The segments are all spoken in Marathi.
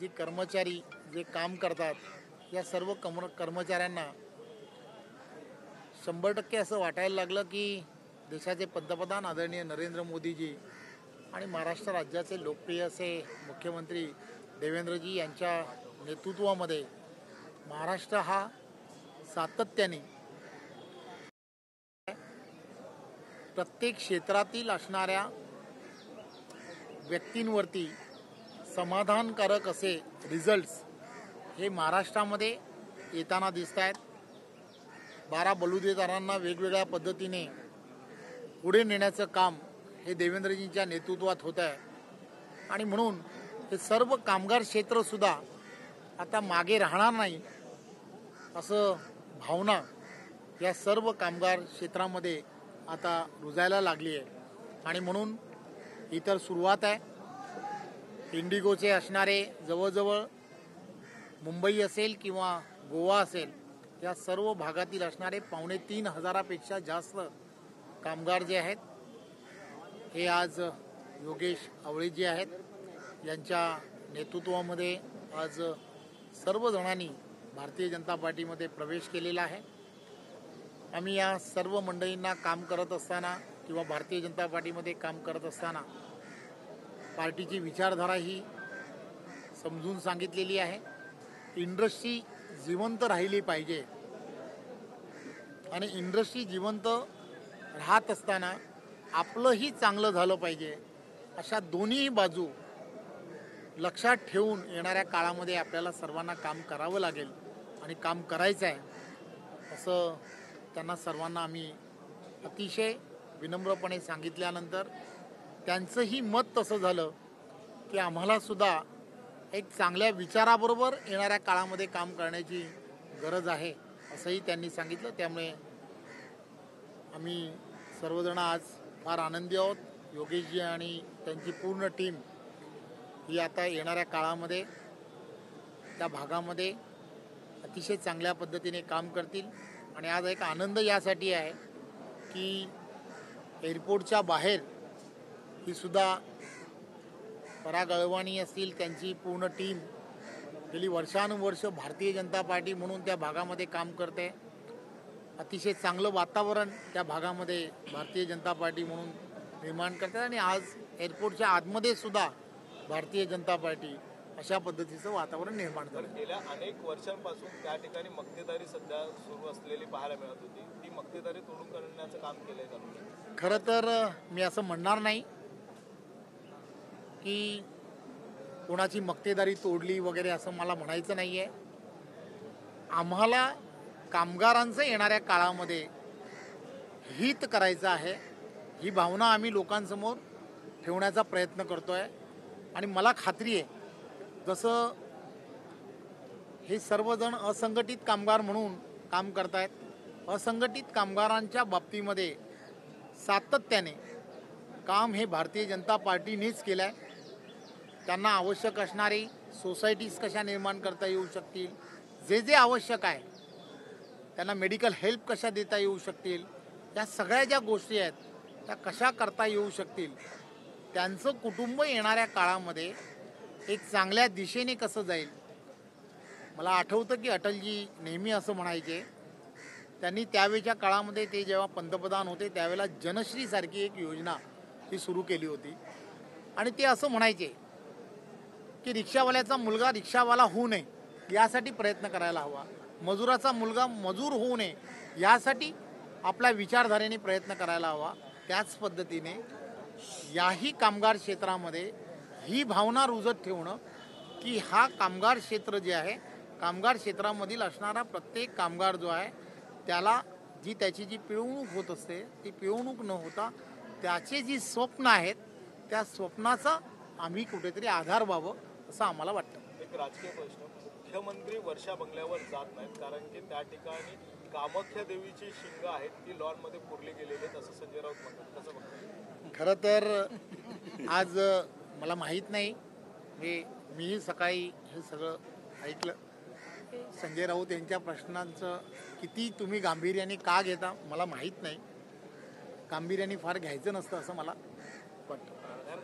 जे कर्मचारी जे काम करतात या सर्व कर्मचाऱ्यांना 100% असं वाटायला लागलं की देशाचे पंतप्रधान आदरणीय नरेंद्र मोदीजी आणि महाराष्ट्र राज्याचे लोकप्रिय असे मुख्यमंत्री देवेंद्रजी यांच्या नेतृत्वामध्ये महाराष्ट्र हा सातत्याने प्रत्येक क्षेत्रातील असणाऱ्या व्यक्तींवरती समाधानकारक असे रिझल्ट्स हे महाराष्ट्रामध्ये येताना दिसत आहेत. 12 बलुतेदारांना वेगवेगळ्या पद्धतीने पुढे नेण्याचं काम हे देवेंद्रजींच्या नेतृत्वात होत आहे आणि म्हणून हे सर्व कामगार क्षेत्रसुद्धा आता मागे राहणार नाही असं भावना या सर्व कामगार क्षेत्रामध्ये आता रुजायला लागली आहे आणि म्हणून ही तर सुरुवात आहे. इंडिगोचे असणारे जवळजवळ मुंबई असेल किंवा गोवा असेल या सर्व भागातील असणारे 2,500 जास्त कामगार जे आहेत हे आज योगेश आवळेजी आहेत यांच्या नेतृत्वामध्ये आज सर्वजणांनी भारतीय जनता पार्टीमध्ये प्रवेश केलेला आहे. आम्ही या सर्व मंडळींना काम करत असताना किंवा भारतीय जनता पार्टीमध्ये काम करत असताना पार्टीची विचारधारा ही समजून सांगितलेली आहे. इंडस्ट्री जिवंत राहिली पाहिजे आणि इंडस्ट्री जिवंत राहत असताना आपलंही चांगलं झालं पाहिजे अशा दोन्ही बाजू लक्षात ठेवून येणाऱ्या काळामध्ये आपल्याला सर्वांना काम करावं लागेल आणि काम करायचं आहे असं त्यांना सर्वांना आम्ही अतिशय विनम्रपणे सांगितल्यानंतर त्यांचंही मत तसं झालं की आम्हाला सुद्धा एक चांगल्या विचाराबरोबर येणाऱ्या काळामध्ये काम करण्याची गरज आहे असंही त्यांनी सांगितलं. त्यामुळे आम्ही सर्वजण आज फार आनंदी आहोत. योगेशजी आणि त्यांची पूर्ण टीम ही आता येणाऱ्या काळामध्ये त्या भागामध्ये अतिशय चांगल्या पद्धतीने काम करतील आणि आज एक आनंद यासाठी आहे की एअरपोर्टच्या बाहेर ही सुद्धा पराग अळवाणी असतील त्यांची पूर्ण टीम गेली वर्षानुवर्ष भारतीय जनता पार्टी म्हणून त्या भागामध्ये काम करते. अतिशय चांगलं वातावरण त्या भागामध्ये भारतीय जनता पार्टी म्हणून निर्माण करतात आणि आज एअरपोर्टच्या आतमध्ये सुद्धा भारतीय जनता पार्टी अशा पद्धतीचं वातावरण निर्माण झालं. गेल्या अनेक वर्षांपासून त्या ठिकाणी मक्तेदारी सध्या सुरू असलेली पाहायला मिळत होती. ती मक्तेदारी तोडून करण्याचं काम केलंय का? खरं तर मी असं म्हणणार नाही की कोणाची मक्तेदारी तोडली वगैरे असं मला म्हणायचं नाही आहे. आम्हाला कामगारांचं येणाऱ्या काळामध्ये हित करायचं आहे ही भावना आम्ही लोकांसमोर ठेवण्याचा प्रयत्न करतो आहे आणि मला खात्री आहे जसं हे सर्वजण असंघटित कामगार म्हणून काम करत आहेत, असंघटित कामगारांच्या बाबतीमध्ये सातत्याने काम हे भारतीय जनता पार्टीनेच केलं आहे. त्यांना आवश्यक असणारी सोसायटीज कशा निर्माण करता येऊ शकतील, जे जे आवश्यक आहे त्यांना मेडिकल हेल्प कशा देता येऊ शकतील, या सगळ्या ज्या गोष्टी आहेत त्या कशा करता येऊ शकतील, त्यांचं कुटुंब येणाऱ्या काळामध्ये एक चांगल्या दिशेने कसं जाईल. मला आठवतं की अटलजी नेहमी असं म्हणायचे, त्यांनी त्यावेळच्या काळामध्ये ते जेव्हा पंतप्रधान होते त्यावेळेला जनश्रीसारखी एक योजना ती सुरू केली होती आणि ते असं म्हणायचे की रिक्षावाल्याचा मुलगा रिक्षावाला होऊ नये यासाठी प्रयत्न करायला हवा, मजुराचा मुलगा मजूर होऊ नये यासाठी आपल्या विचारधारेने प्रयत्न करायला हवा. त्याच पद्धतीने याही कामगार क्षेत्रामध्ये ही भावना रुजत ठेवणं की हा कामगार क्षेत्र जे आहे, कामगार क्षेत्रामधील असणारा प्रत्येक कामगार जो आहे त्याला त्याची जी पिळवणूक होत असते ती पिळवणूक न होता त्याचे जी स्वप्न आहेत त्या स्वप्नाचा आम्ही कुठेतरी आधार व्हावं असं आम्हाला वाटतं. एक राजकीय प्रश्न, मुख्यमंत्री वर्षा बंगल्यावर जात नाहीत कारण की त्या ठिकाणी कामाख्या देवीची शिंग आहेत ती लॉनमध्ये पुरली गेलेली आहेत असं संजय राऊत म्हणतात. कसं बघतात? खरं तर आज मला माहीत नाही, मीही सकाळी हे सगळं ऐकलं. संजय राऊत यांच्या प्रश्नांचं किती तुम्ही गांभीर्याने का घेता मला माहीत नाही. गांभीर्याने फार घ्यायचं नसतं असं मला वाटतं.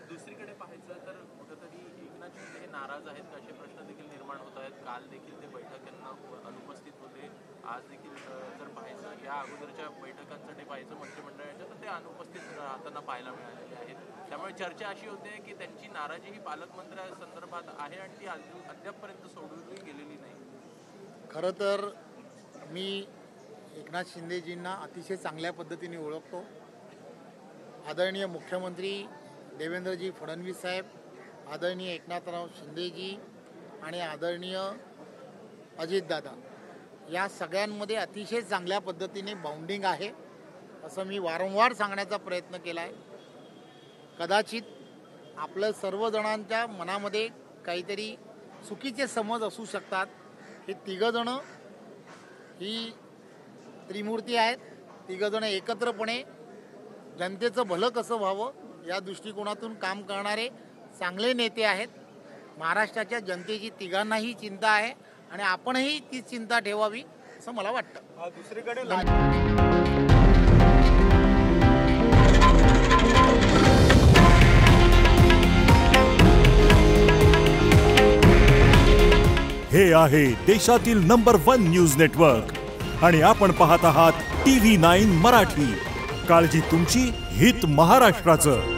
दुसरीकडे पाहायचं तर कुठंतरी एकनाथ शिंदे नाराज आहेत का असे प्रश्न देखील निर्माण होत आहेत. काल देखील ते बैठकांना अनुपस्थित होते. आज देखील जर पाहायचं या अगोदरच्या बैठकांसाठी पाहायचं मंत्रिमंडळाच्या तर ते अनुपस्थित राहताना पाहायला मिळालेले आहेत. त्यामुळे चर्चा अशी होते की त्यांची नाराजी ही पालकमंत्र्यांसंदर्भात आहे आणि ती अद्यापपर्यंत सोडवली गेलेली नाही. खरं तर मी एकनाथ शिंदेजींना अतिशय चांगल्या पद्धतीने ओळखतो. आदरणीय मुख्यमंत्री देवेंद्रजी फडणवीस साहेब, आदरणीय एकनाथराव शिंदेजी आणि आदरणीय अजितदादा या सगळ्यांमध्ये अतिशय चांगल्या पद्धतीने बाउंडिंग आहे असं मी वारंवार सांगण्याचा प्रयत्न केला आहे. कदाचित आपलं सर्वजणांच्या मनामध्ये काहीतरी चुकीचे समज असू शकतात. हे तिघंजणं ही त्रिमूर्ती आहेत. तिघंजणं एकत्रपणे जनतेचं भलं कसं व्हावं या दृष्टिकोनातून काम करणारे चांगले नेते आहेत. महाराष्ट्राच्या जनतेची तिघांनाही चिंता आहे आणि आपणही ती चिंता ठेवावी असं मला वाटतं. दुसरीकडे हे आहे देशातील नंबर 1 न्यूज नेटवर्क आणि आपण पाहत आहात TV9 मराठी. काळजी तुमची, हित महाराष्ट्राचं.